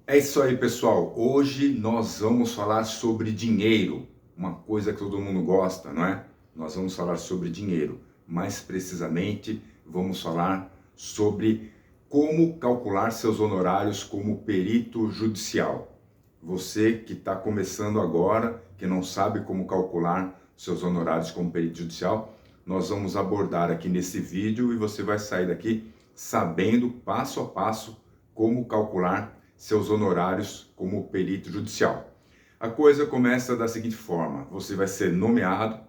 É isso aí, pessoal. Hoje nós vamos falar sobre dinheiro, uma coisa que todo mundo gosta, não é? Nós vamos falar sobre dinheiro. Mais precisamente, vamos falar sobre como calcular seus honorários como perito judicial. Você que está começando agora, que não sabe como calcular seus honorários como perito judicial, nós vamos abordar aqui nesse vídeo e você vai sair daqui sabendo passo a passo como calcular seus honorários como perito judicial. A coisa começa da seguinte forma: você vai ser nomeado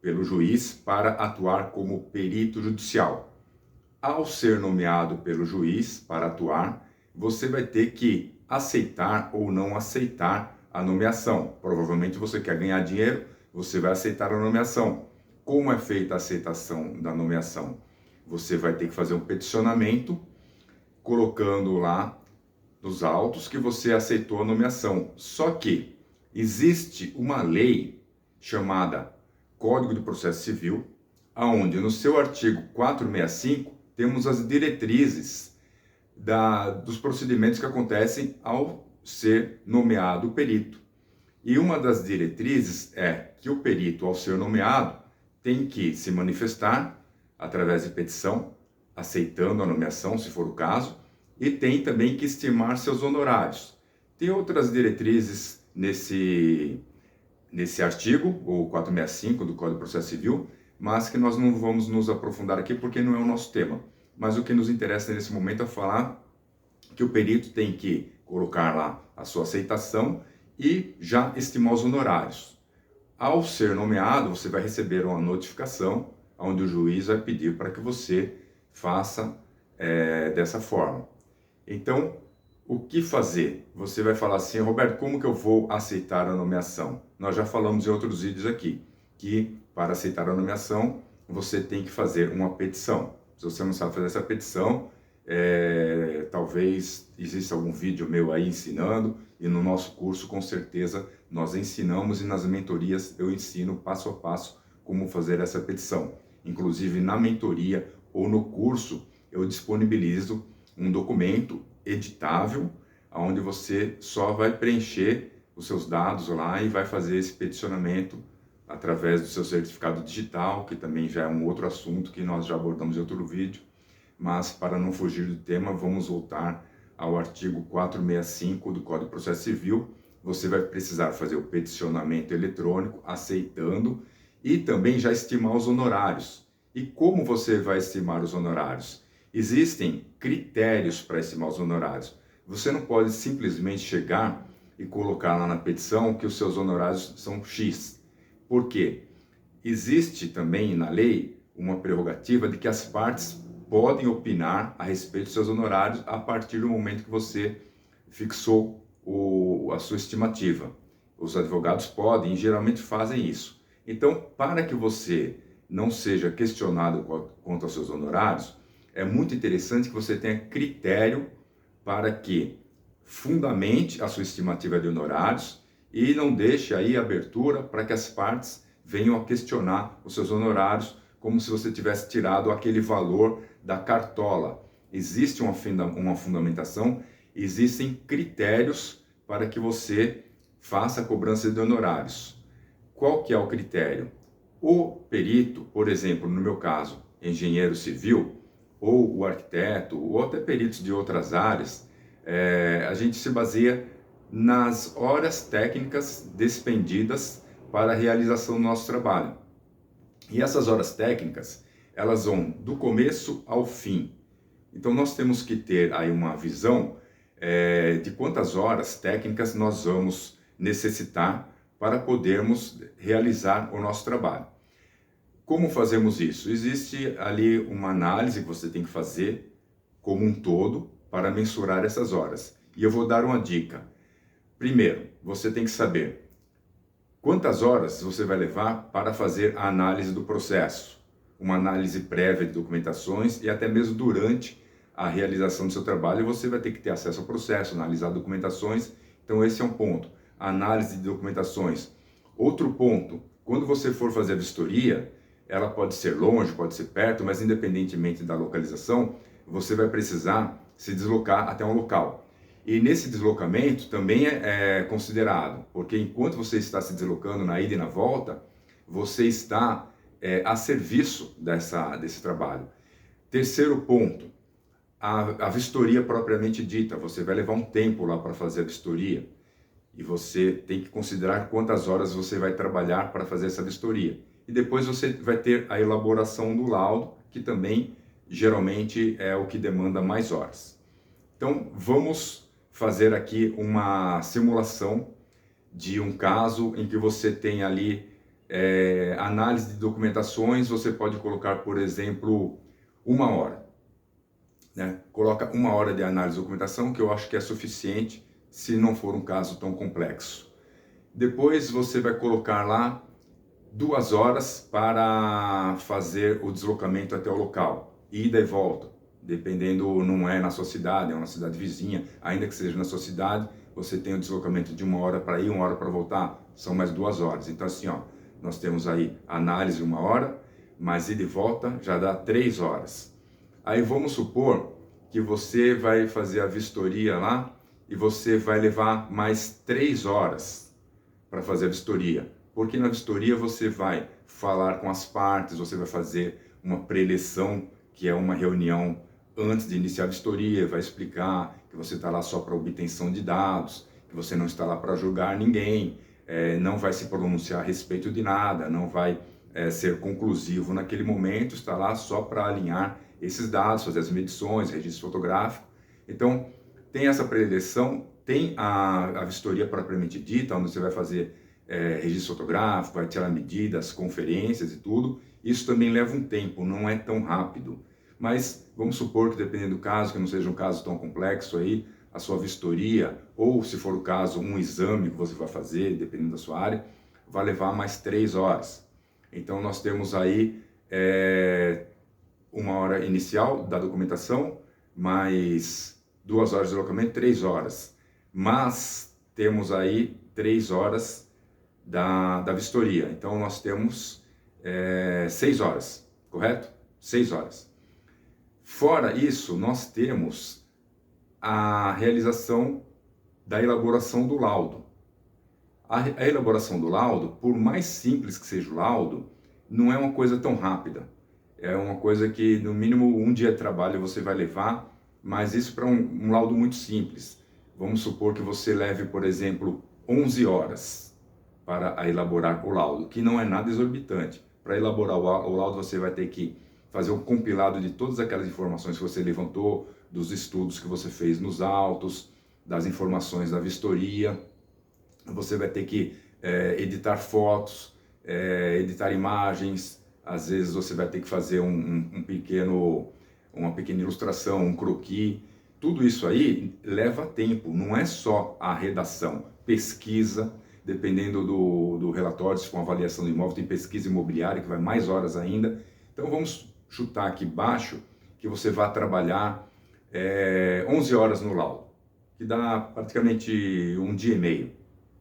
pelo juiz para atuar como perito judicial. Ao ser nomeado pelo juiz para atuar, você vai ter que aceitar ou não aceitar a nomeação. Provavelmente você quer ganhar dinheiro, você vai aceitar a nomeação. Como é feita a aceitação da nomeação? Você vai ter que fazer um peticionamento, colocando lá nos autos que você aceitou a nomeação. Só que existe uma lei chamada Código de Processo Civil, aonde no seu artigo 465 temos as diretrizes dos procedimentos que acontecem ao ser nomeado perito. E uma das diretrizes é que o perito, ao ser nomeado, tem que se manifestar através de petição, aceitando a nomeação, se for o caso, e tem também que estimar seus honorários. Tem outras diretrizes nesse artigo, o 465 do Código de Processo Civil, mas que nós não vamos nos aprofundar aqui porque não é o nosso tema. Mas o que nos interessa nesse momento é falar que o perito tem que colocar lá a sua aceitação e já estimar os honorários. Ao ser nomeado, você vai receber uma notificação onde o juiz vai pedir para que você faça dessa forma. Então, o que fazer? Você vai falar assim: Roberto, como que eu vou aceitar a nomeação? Nós já falamos em outros vídeos aqui, que para aceitar a nomeação, você tem que fazer uma petição. Se você não sabe fazer essa petição, talvez exista algum vídeo meu aí ensinando, e no nosso curso, com certeza, nós ensinamos, e nas mentorias eu ensino passo a passo como fazer essa petição. Inclusive, na mentoria ou no curso, eu disponibilizo um documento editável, onde você só vai preencher os seus dados lá e vai fazer esse peticionamento através do seu certificado digital, que também já é um outro assunto que nós já abordamos em outro vídeo. Mas, para não fugir do tema, vamos voltar ao artigo 465 do Código de Processo Civil. Você vai precisar fazer o peticionamento eletrônico, aceitando, e também já estimar os honorários. E como você vai estimar os honorários? Existem critérios para estimar os honorários. Você não pode simplesmente chegar e colocar lá na petição que os seus honorários são X. Por quê? Existe também na lei uma prerrogativa de que as partes podem opinar a respeito dos seus honorários a partir do momento que você fixou a sua estimativa. Os advogados podem e geralmente fazem isso. Então, para que você não seja questionado quanto aos seus honorários, é muito interessante que você tenha critério para que fundamente a sua estimativa de honorários e não deixe aí abertura para que as partes venham a questionar os seus honorários como se você tivesse tirado aquele valor da cartola. Existe uma fundamentação, existem critérios para que você faça a cobrança de honorários. Qual que é o critério? O perito, por exemplo, no meu caso, engenheiro civil, ou o arquiteto, ou até peritos de outras áreas, a gente se baseia nas horas técnicas despendidas para a realização do nosso trabalho. E essas horas técnicas, elas vão do começo ao fim. Então nós temos que ter aí uma visão de quantas horas técnicas nós vamos necessitar para podermos realizar o nosso trabalho. Como fazemos isso? Existe ali uma análise que você tem que fazer como um todo para mensurar essas horas. E eu vou dar uma dica. Primeiro, você tem que saber quantas horas você vai levar para fazer a análise do processo, uma análise prévia de documentações, e até mesmo durante a realização do seu trabalho você vai ter que ter acesso ao processo, analisar documentações. Então esse é um ponto, a análise de documentações. Outro ponto, quando você for fazer a vistoria, ela pode ser longe, pode ser perto, mas independentemente da localização, você vai precisar se deslocar até um local. E nesse deslocamento também é considerado, porque enquanto você está se deslocando na ida e na volta, você está a serviço desse trabalho. Terceiro ponto, a vistoria propriamente dita. Você vai levar um tempo lá para fazer a vistoria e você tem que considerar quantas horas você vai trabalhar para fazer essa vistoria. E depois você vai ter a elaboração do laudo, que também geralmente é o que demanda mais horas. Então vamos fazer aqui uma simulação de um caso em que você tem ali análise de documentações. Você pode colocar, por exemplo, 1 hora. Né? Coloca 1 hora de análise de documentação, que eu acho que é suficiente, se não for um caso tão complexo. Depois você vai colocar lá 2 horas para fazer o deslocamento até o local, ida e volta, dependendo, não é na sua cidade, é uma cidade vizinha, ainda que seja na sua cidade, você tem o deslocamento de 1 hora para ir, 1 hora para voltar, são mais 2 horas. Então assim, ó, nós temos aí análise 1 hora, mais ida e volta já dá 3 horas. Aí vamos supor que você vai fazer a vistoria lá e você vai levar mais 3 horas para fazer a vistoria. Porque na vistoria você vai falar com as partes, você vai fazer uma preleção, que é uma reunião antes de iniciar a vistoria, vai explicar que você está lá só para obtenção de dados, que você não está lá para julgar ninguém, não vai se pronunciar a respeito de nada, não vai ser conclusivo naquele momento, está lá só para alinhar esses dados, fazer as medições, registro fotográfico. Então, tem essa preleção, tem a vistoria propriamente dita, onde você vai fazer registro fotográfico, vai tirar medidas, conferências e tudo. Isso também leva um tempo, não é tão rápido. Mas vamos supor que, dependendo do caso, que não seja um caso tão complexo aí, a sua vistoria, ou se for o caso, um exame que você vai fazer, dependendo da sua área, vai levar mais 3 horas. Então, nós temos aí 1 hora inicial da documentação, mais 2 horas de deslocamento, 3 horas. Mas temos aí 3 horas da vistoria. Então, nós temos 6 horas, correto? 6 horas. Fora isso, nós temos a realização da elaboração do laudo. A elaboração do laudo, por mais simples que seja o laudo, não é uma coisa tão rápida. É uma coisa que, no mínimo, 1 dia de trabalho você vai levar, mas isso para um laudo muito simples. Vamos supor que você leve, por exemplo, 11 horas para elaborar o laudo, que não é nada exorbitante. Para elaborar o laudo, você vai ter que fazer um compilado de todas aquelas informações que você levantou, dos estudos que você fez nos autos, das informações da vistoria. Você vai ter que editar fotos, editar imagens. Às vezes você vai ter que fazer uma pequena ilustração, um croquis. Tudo isso aí leva tempo, não é só a redação, pesquisa, dependendo do relatório, se for uma avaliação do imóvel, tem pesquisa imobiliária que vai mais horas ainda. Então vamos chutar aqui baixo que você vai trabalhar 11 horas no laudo, que dá praticamente 1 dia e meio,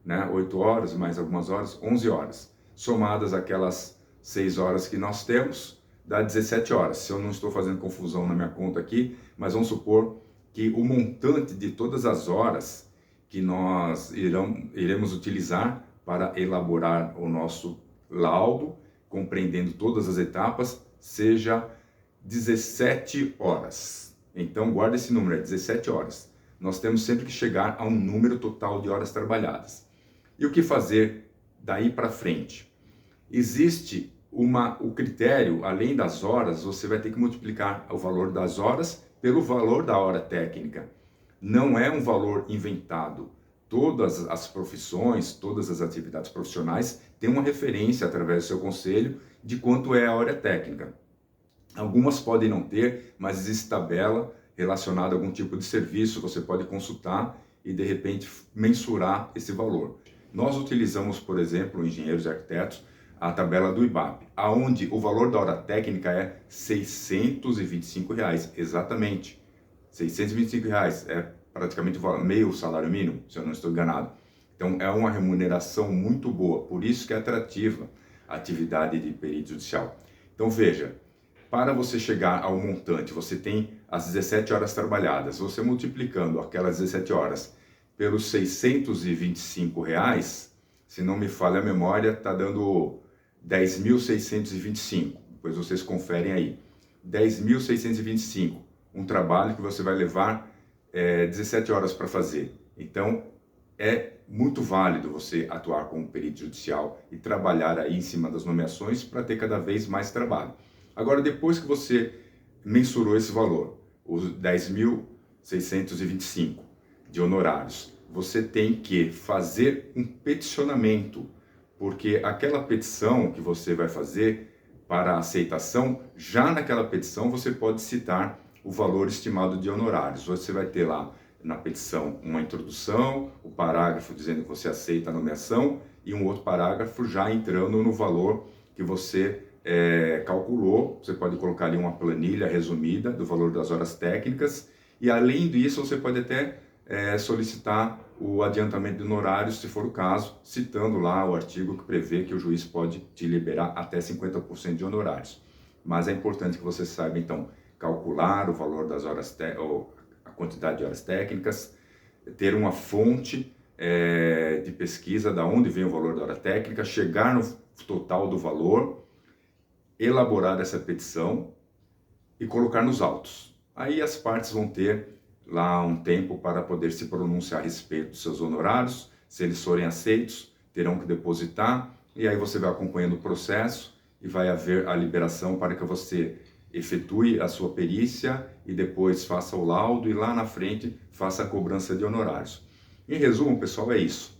né? 8 horas mais algumas horas, 11 horas. Somadas aquelas 6 horas que nós temos, dá 17 horas. Se eu não estou fazendo confusão na minha conta aqui, mas vamos supor que o montante de todas as horas que nós iremos utilizar para elaborar o nosso laudo, compreendendo todas as etapas, seja 17 horas. Então, guarda esse número, é 17 horas. Nós temos sempre que chegar a um número total de horas trabalhadas. E o que fazer daí para frente? Existe o critério, além das horas, você vai ter que multiplicar o valor das horas pelo valor da hora técnica. Não é um valor inventado. Todas as profissões, todas as atividades profissionais têm uma referência através do seu conselho de quanto é a hora técnica. Algumas podem não ter, mas existe tabela relacionada a algum tipo de serviço, você pode consultar e de repente mensurar esse valor. Nós utilizamos, por exemplo, engenheiros e arquitetos, a tabela do IBAP, aonde o valor da hora técnica é R$ 625, exatamente. R$ 625 é praticamente meio salário mínimo, se eu não estou enganado. Então é uma remuneração muito boa, por isso que é atrativa a atividade de perito judicial. Então veja, para você chegar ao montante, você tem as 17 horas trabalhadas. Você multiplicando aquelas 17 horas pelos R$ 625, se não me falha a memória, está dando 10.625. Depois vocês conferem aí. 10.625, um trabalho que você vai levar 17 horas para fazer. Então, é muito válido você atuar como perito judicial e trabalhar aí em cima das nomeações para ter cada vez mais trabalho. Agora, depois que você mensurou esse valor, os 10.625 de honorários, você tem que fazer um peticionamento, porque aquela petição que você vai fazer para aceitação, já naquela petição você pode citar o valor estimado de honorários. Você vai ter lá na petição uma introdução, o parágrafo dizendo que você aceita a nomeação e um outro parágrafo já entrando no valor que você calculou. Você pode colocar ali uma planilha resumida do valor das horas técnicas e além disso você pode até solicitar o adiantamento de honorários, se for o caso, citando lá o artigo que prevê que o juiz pode te liberar até 50% de honorários. Mas é importante que você saiba, então, calcular o valor das horas, ou a quantidade de horas técnicas, ter uma fonte de pesquisa da onde vem o valor da hora técnica, chegar no total do valor, elaborar essa petição e colocar nos autos. Aí as partes vão ter lá um tempo para poder se pronunciar a respeito dos seus honorários. Se eles forem aceitos, terão que depositar e aí você vai acompanhando o processo e vai haver a liberação para que você efetue a sua perícia e depois faça o laudo e lá na frente faça a cobrança de honorários. Em resumo, pessoal, é isso.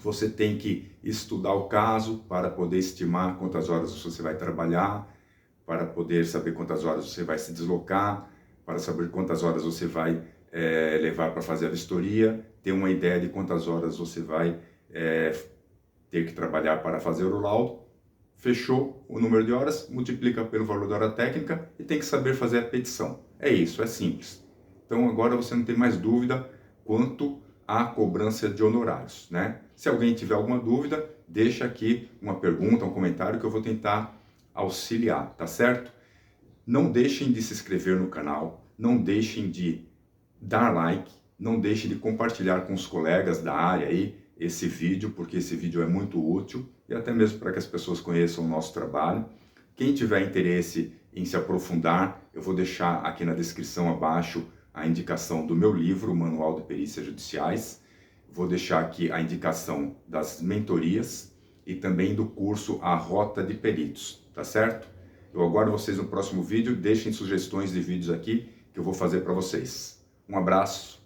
Você tem que estudar o caso para poder estimar quantas horas você vai trabalhar, para poder saber quantas horas você vai se deslocar, para saber quantas horas você vai levar para fazer a vistoria, ter uma ideia de quantas horas você vai ter que trabalhar para fazer o laudo. Fechou o número de horas, multiplica pelo valor da hora técnica e tem que saber fazer a petição. É isso, é simples. Então agora você não tem mais dúvida quanto à cobrança de honorários, né? Se alguém tiver alguma dúvida, deixa aqui uma pergunta, um comentário que eu vou tentar auxiliar, tá certo? Não deixem de se inscrever no canal, não deixem de dar like, não deixem de compartilhar com os colegas da área aí esse vídeo, porque esse vídeo é muito útil e até mesmo para que as pessoas conheçam o nosso trabalho. Quem tiver interesse em se aprofundar, eu vou deixar aqui na descrição abaixo a indicação do meu livro, o Manual de Perícias Judiciais. Vou deixar aqui a indicação das mentorias e também do curso A Rota de Peritos, tá certo? Eu aguardo vocês no próximo vídeo, deixem sugestões de vídeos aqui que eu vou fazer para vocês. Um abraço.